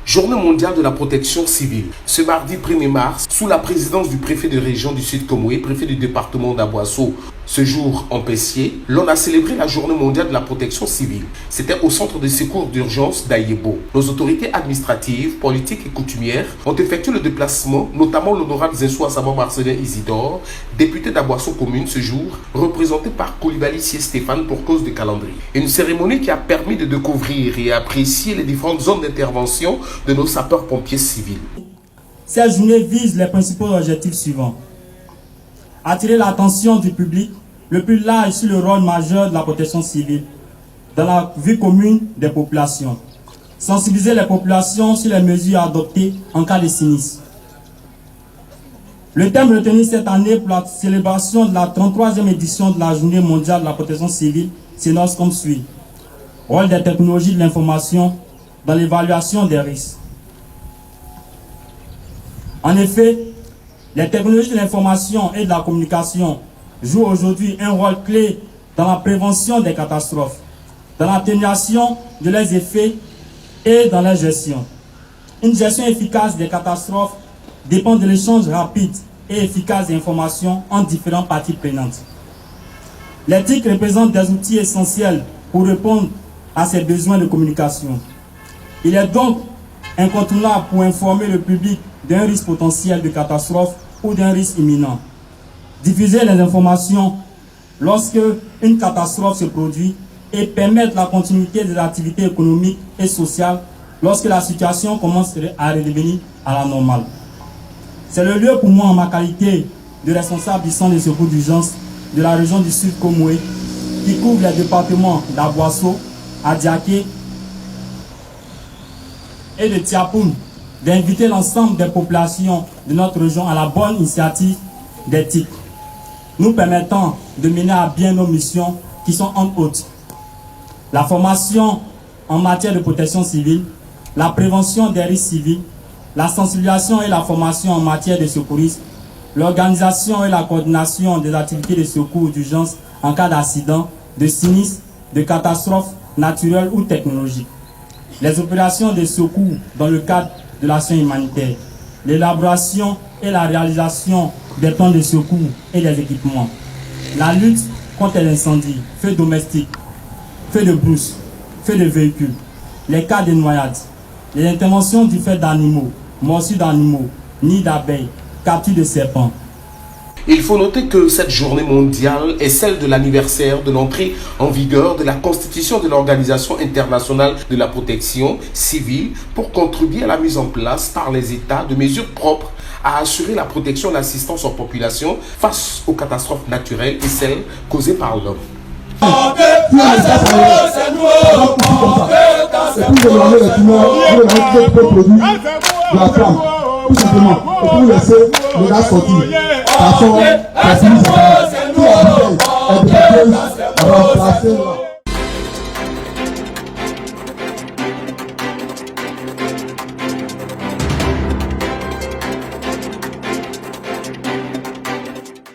Journée mondiale de la protection civile. Ce mardi 1er mars, sous la présidence du préfet de région du Sud Comoé, préfet du département d'Aboasso, ce jour en Pessier, l'on a célébré la Journée mondiale de la protection civile. C'était au centre de secours d'urgence d'Ayebo. Nos autorités administratives, politiques et coutumières ont effectué le déplacement, notamment l'honorable Zensou Sabon Marcelin Isidore, député d'Aboasso commune ce jour, représenté par Koulibaly Stéphane pour cause de calendrier. Une cérémonie qui a permis de découvrir et apprécier les différentes zones d'intervention de nos sapeurs-pompiers civils. Cette journée vise les principaux objectifs suivants. Attirer l'attention du public le plus large sur le rôle majeur de la protection civile dans la vie commune des populations. Sensibiliser les populations sur les mesures adoptées en cas de sinistre. Le thème retenu cette année pour la célébration de la 33e édition de la Journée mondiale de la protection civile s'énonce comme suit. Rôle des technologies de l'information dans l'évaluation des risques. En effet, les technologies de l'information et de la communication jouent aujourd'hui un rôle clé dans la prévention des catastrophes, dans l'atténuation de leurs effets et dans leur gestion. Une gestion efficace des catastrophes dépend de l'échange rapide et efficace d'informations entre différentes parties prenantes. Les TIC représentent des outils essentiels pour répondre à ces besoins de communication. Il est donc incontournable pour informer le public d'un risque potentiel de catastrophe ou d'un risque imminent. Diffuser les informations lorsque une catastrophe se produit et permettre la continuité des activités économiques et sociales lorsque la situation commence à redevenir à la normale. C'est le lieu pour moi, en ma qualité de responsable du centre de secours d'urgence de la région du Sud Comoé, qui couvre les départements d'Aboasso, Adiaké et de Tiapoun, d'inviter l'ensemble des populations de notre région à la bonne initiative des TIC, nous permettant de mener à bien nos missions qui sont entre autres la formation en matière de protection civile, la prévention des risques civils, la sensibilisation et la formation en matière de secourisme, l'organisation et la coordination des activités de secours d'urgence en cas d'accident, de sinistre, de catastrophe naturelle ou technologique, les opérations de secours dans le cadre de l'action humanitaire, l'élaboration et la réalisation des plans de secours et des équipements, la lutte contre l'incendie, feux domestiques, feux de brousse, feux de véhicules, les cas de noyades, les interventions du fait d'animaux, morsures d'animaux, nids d'abeilles, capture de serpents. Il faut noter que cette journée mondiale est celle de l'anniversaire de l'entrée en vigueur de la constitution de l'Organisation internationale de la protection civile pour contribuer à la mise en place par les États de mesures propres à assurer la protection et l'assistance aux populations face aux catastrophes naturelles et celles causées par l'homme. Tout simplement, et pour laisser le gars sortir. Façon, la remplacer.